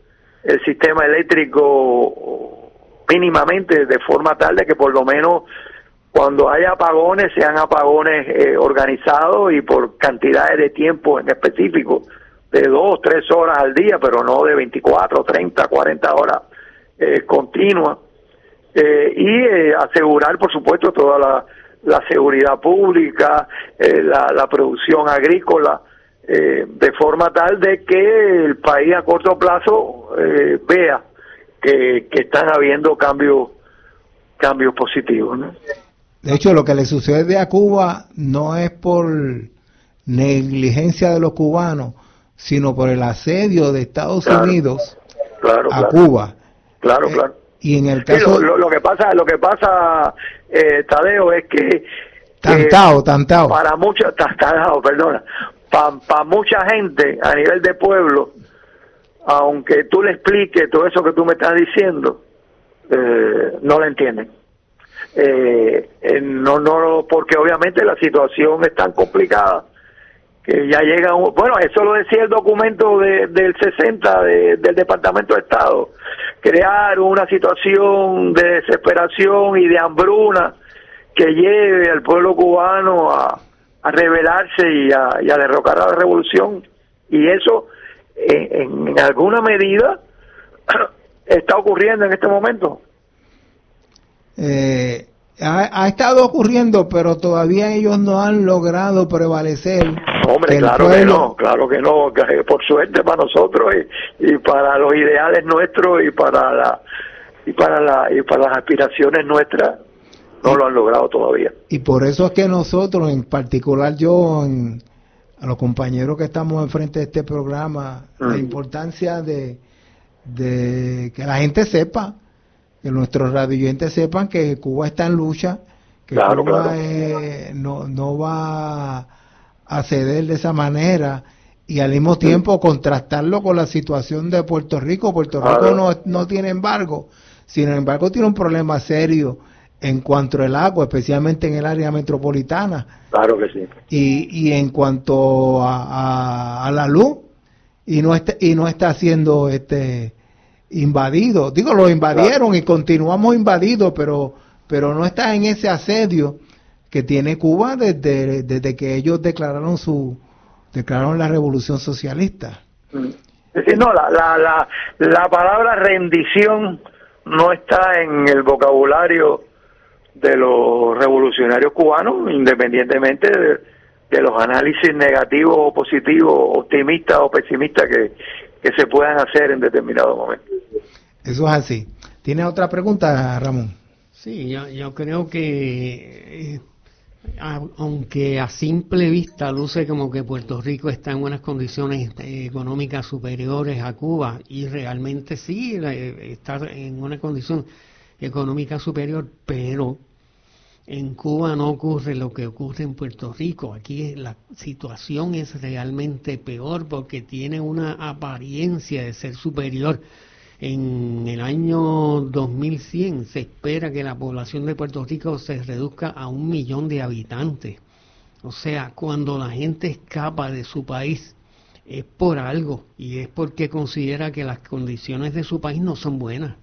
el sistema eléctrico mínimamente, de forma tal de que por lo menos cuando haya apagones sean apagones organizados y por cantidades de tiempo en específico, de 2, 3 horas al día, pero no de 24, 30, 40 horas continuas, y asegurar, por supuesto, toda la seguridad pública, la producción agrícola, de forma tal de que el país a corto plazo vea que están habiendo cambios positivos, ¿no? De hecho, lo que le sucede a Cuba no es por negligencia de los cubanos, sino por el asedio de Estados Unidos a Cuba. Claro. Y en el caso... Sí, lo que pasa, Tadeo, es que... Tantao. Para mucha gente a nivel de pueblo, aunque tú le expliques todo eso que tú me estás diciendo, no lo entienden. No, porque obviamente la situación es tan complicada que ya llega bueno, eso lo decía el documento del 60 del Departamento de Estado, crear una situación de desesperación y de hambruna que lleve al pueblo cubano a rebelarse y a derrocar a la revolución, y eso en alguna medida está ocurriendo en este momento. Ha estado ocurriendo, pero todavía ellos no han logrado prevalecer. Hombre, claro que no, por suerte para nosotros y para los ideales nuestros y para las aspiraciones nuestras, no lo han logrado todavía. Y por eso es que nosotros, en particular yo, a los compañeros que estamos enfrente de este programa, la importancia de que la gente sepa, que nuestros radioyentes sepan que Cuba está en lucha, que Cuba no va a ceder de esa manera, y al mismo tiempo contrastarlo con la situación de Puerto Rico. Puerto Rico no tiene embargo, sin embargo tiene un problema serio en cuanto al agua, especialmente en el área metropolitana. Claro que sí. Y en cuanto a la luz, y no está siendo invadido. Digo, lo invadieron y continuamos invadidos, pero no está en ese asedio que tiene Cuba desde que ellos declararon la revolución socialista. Es decir, no, la palabra rendición no está en el vocabulario de los revolucionarios cubanos, independientemente de los análisis negativos o positivos, optimistas o pesimistas que se puedan hacer en determinado momento. Eso es así. ¿Tiene otra pregunta, Ramón? Sí, yo creo que Aunque a simple vista luce como que Puerto Rico está en unas condiciones económicas superiores a Cuba, y realmente sí, está en una condición económica superior, pero en Cuba no ocurre lo que ocurre en Puerto Rico. Aquí la situación es realmente peor porque tiene una apariencia de ser superior. En el año 2100 se espera que la población de Puerto Rico se reduzca a 1 millón de habitantes. O sea, cuando la gente escapa de su país es por algo, y es porque considera que las condiciones de su país no son buenas.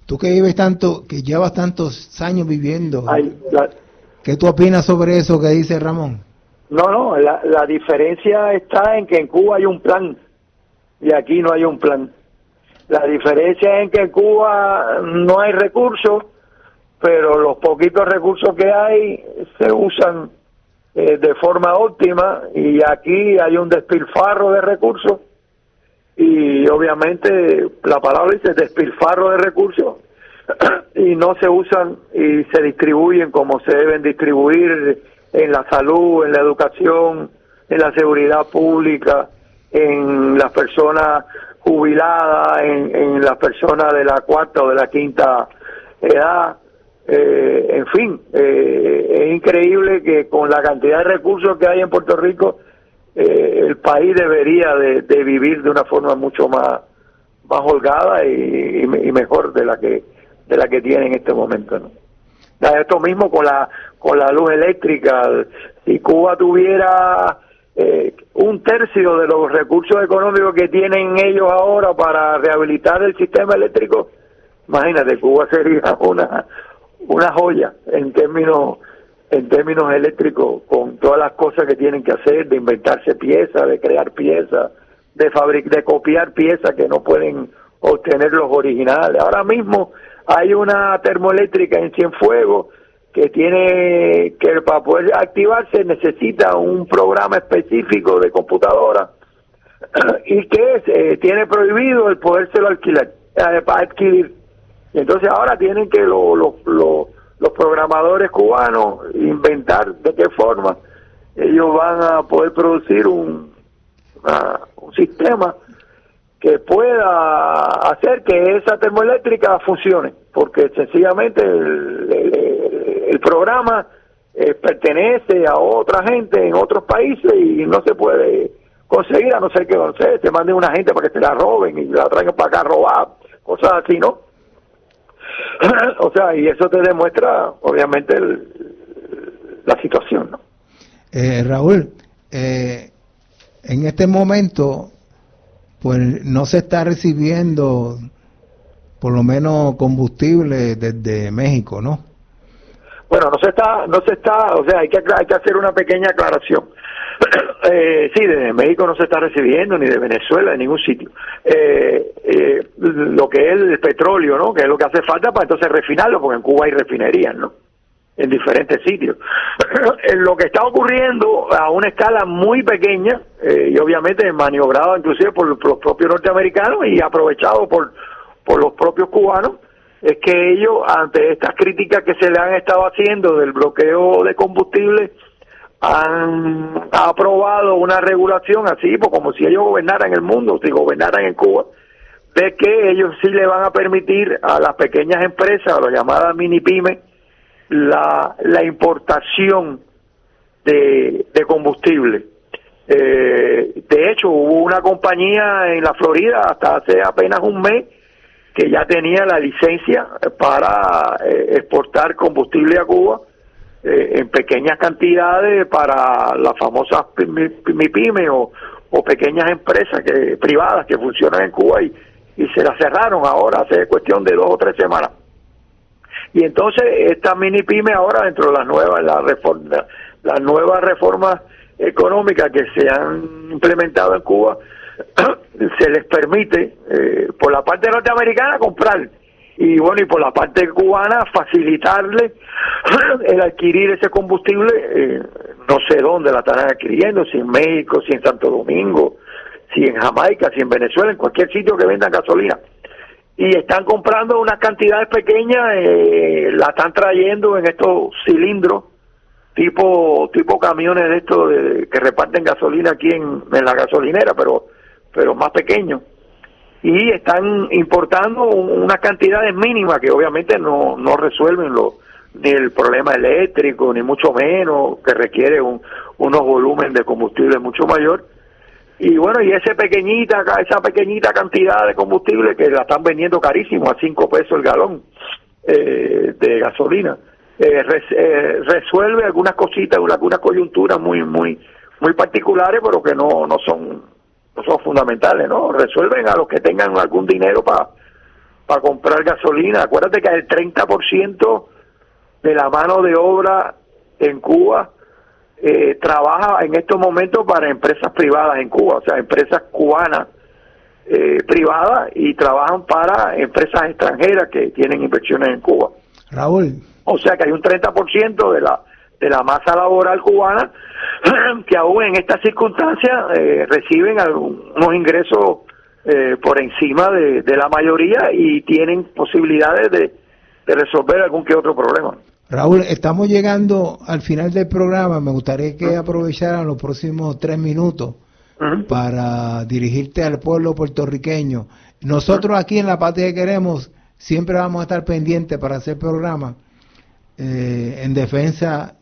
Tú que vives tanto, que llevas tantos años viviendo, La, ¿qué tú opinas sobre eso que dice Ramón? No, la diferencia está en que en Cuba hay un plan y aquí no hay un plan. La diferencia es en que en Cuba no hay recursos, pero los poquitos recursos que hay se usan de forma óptima, y aquí hay un despilfarro de recursos, y obviamente la palabra dice despilfarro de recursos, y no se usan y se distribuyen como se deben distribuir en la salud, en la educación, en la seguridad pública, en las personas jubiladas, en las personas de la cuarta o de la quinta edad. En fin, es increíble que con la cantidad de recursos que hay en Puerto Rico, el país debería de vivir de una forma mucho más holgada y mejor de la que tiene en este momento, ¿no? Esto mismo con la luz eléctrica. Si Cuba tuviera 1/3 de los recursos económicos que tienen ellos ahora para rehabilitar el sistema eléctrico, imagínate, Cuba sería una joya en términos eléctricos, con todas las cosas que tienen que hacer, de inventarse piezas, de crear piezas, de copiar piezas que no pueden obtener los originales. Ahora mismo hay una termoeléctrica en Cienfuegos que para poder activarse necesita un programa específico de computadora y que tiene prohibido el podérselo adquirir. Y entonces ahora tienen que los programadores cubanos inventar de qué forma ellos van a poder producir un sistema que pueda hacer que esa termoeléctrica funcione, porque sencillamente el programa pertenece a otra gente en otros países y no se puede conseguir, a no ser que se mande una gente para que se la roben y la traigan para acá a robar, cosas así, ¿no? O sea, y eso te demuestra obviamente la situación, ¿no? Raúl, en este momento pues no se está recibiendo por lo menos combustible desde México, ¿no? Bueno, no se está, o sea, hay que hacer una pequeña aclaración. Sí, desde México no se está recibiendo, ni de Venezuela, de ningún sitio. Lo que es el petróleo, ¿no? Que es lo que hace falta para entonces refinarlo, porque en Cuba hay refinerías, ¿no? En diferentes sitios. Lo que está ocurriendo a una escala muy pequeña, y obviamente maniobrado inclusive por los propios norteamericanos y aprovechado por los propios cubanos, es que ellos, ante estas críticas que se le han estado haciendo del bloqueo de combustible, han aprobado una regulación así, pues como si ellos gobernaran el mundo, si gobernaran en Cuba, de que ellos sí le van a permitir a las pequeñas empresas, a las llamadas mini pymes, la importación de combustible. De hecho, hubo una compañía en la Florida hasta hace apenas un mes que ya tenía la licencia para exportar combustible a Cuba en pequeñas cantidades para las famosas MIPYME o pequeñas empresas privadas que funcionan en Cuba, y se las cerraron ahora hace cuestión de 2 o 3 semanas. Y entonces estas mini pymes ahora, dentro de las nuevas reformas económicas que se han implementado en Cuba, se les permite por la parte norteamericana comprar, y bueno, y por la parte cubana facilitarle el adquirir ese combustible. No sé dónde la estarán adquiriendo, si en México, si en Santo Domingo, si en Jamaica, si en Venezuela, en cualquier sitio que vendan gasolina. Y están comprando unas cantidades pequeñas, la están trayendo en estos cilindros tipo camiones de estos que reparten gasolina aquí en la gasolinera, pero más pequeños. Y están importando unas cantidades mínimas que obviamente no resuelven ni el problema eléctrico, ni mucho menos, que requiere unos volúmenes de combustible mucho mayor. Y bueno, y esa pequeñita cantidad de combustible que la están vendiendo carísimo, a 5 pesos el galón de gasolina, resuelve algunas cositas, algunas coyunturas muy particulares, pero que no son fundamentales, ¿no? Resuelven a los que tengan algún dinero para comprar gasolina. Acuérdate que el 30% de la mano de obra en Cuba trabaja en estos momentos para empresas privadas en Cuba, o sea, empresas cubanas privadas, y trabajan para empresas extranjeras que tienen inversiones en Cuba. Raúl. O sea que hay un 30% de la masa laboral cubana que aún en estas circunstancias reciben unos ingresos por encima de la mayoría y tienen posibilidades de resolver algún que otro problema. Raúl, estamos llegando al final del programa. Me gustaría que aprovecharan los próximos 3 minutos para dirigirte al pueblo puertorriqueño. Nosotros aquí en La Patria que Queremos siempre vamos a estar pendientes para hacer programa en defensa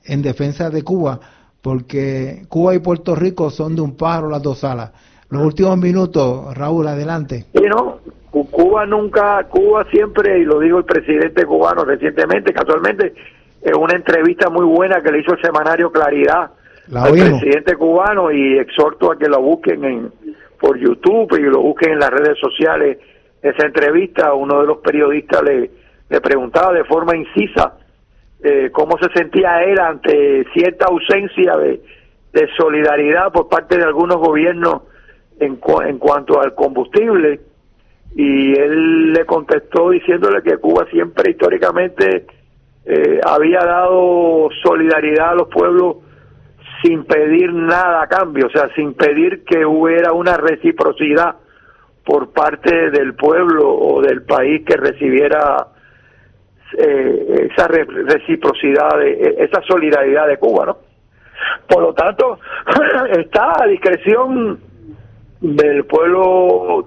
de Cuba, porque Cuba y Puerto Rico son de un pájaro las dos alas. Los últimos minutos, Raúl, adelante. Sí, no, Cuba siempre, y lo dijo el presidente cubano recientemente, casualmente, en una entrevista muy buena que le hizo el semanario Claridad al presidente cubano, y exhorto a que lo busquen por YouTube y lo busquen en las redes sociales. Esa entrevista, uno de los periodistas le preguntaba de forma incisa cómo se sentía él ante cierta ausencia de solidaridad por parte de algunos gobiernos en cuanto al combustible, y él le contestó diciéndole que Cuba siempre históricamente había dado solidaridad a los pueblos sin pedir nada a cambio, o sea, sin pedir que hubiera una reciprocidad por parte del pueblo o del país que recibiera esa reciprocidad, esa solidaridad de Cuba, ¿no? Por lo tanto, está a discreción del pueblo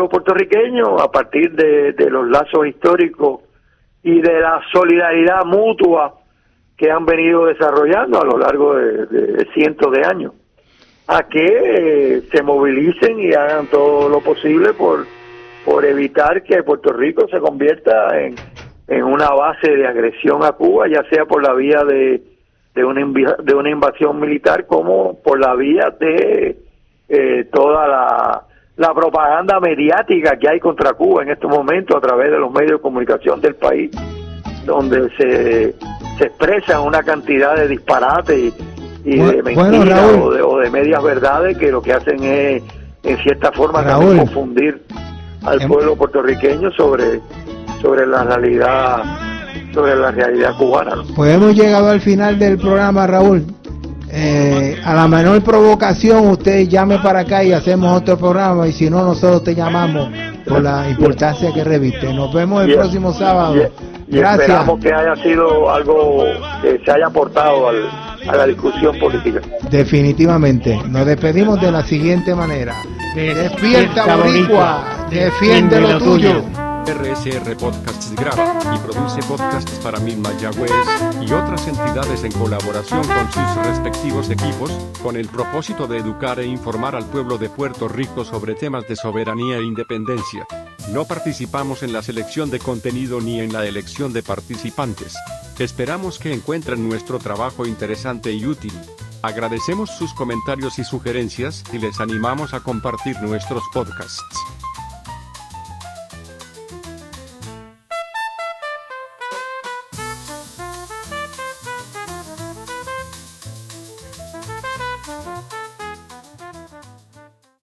puertorriqueño, a partir de los lazos históricos y de la solidaridad mutua que han venido desarrollando a lo largo de cientos de años, a que se movilicen y hagan todo lo posible por evitar que Puerto Rico se convierta en una base de agresión a Cuba, ya sea por la vía de una invasión militar, como por la vía de toda la propaganda mediática que hay contra Cuba en estos momentos a través de los medios de comunicación del país, donde se expresan una cantidad de disparates y de mentiras o de medias verdades que lo que hacen es, en cierta forma, también confundir al pueblo puertorriqueño sobre la realidad cubana, ¿no? Pues hemos llegado al final del programa, Raúl. A la menor provocación usted llame para acá y hacemos otro programa, y si no, nosotros te llamamos por la importancia que reviste. Nos vemos el próximo sábado. Gracias. Esperamos que haya sido algo que se haya aportado a la discusión política. Definitivamente. Nos despedimos de la siguiente manera. Despierta, boricua, defiende lo tuyo. RSR Podcasts graba y produce podcasts para Mil Mayagüez y otras entidades en colaboración con sus respectivos equipos, con el propósito de educar e informar al pueblo de Puerto Rico sobre temas de soberanía e independencia. No participamos en la selección de contenido ni en la elección de participantes. Esperamos que encuentren nuestro trabajo interesante y útil. Agradecemos sus comentarios y sugerencias y les animamos a compartir nuestros podcasts.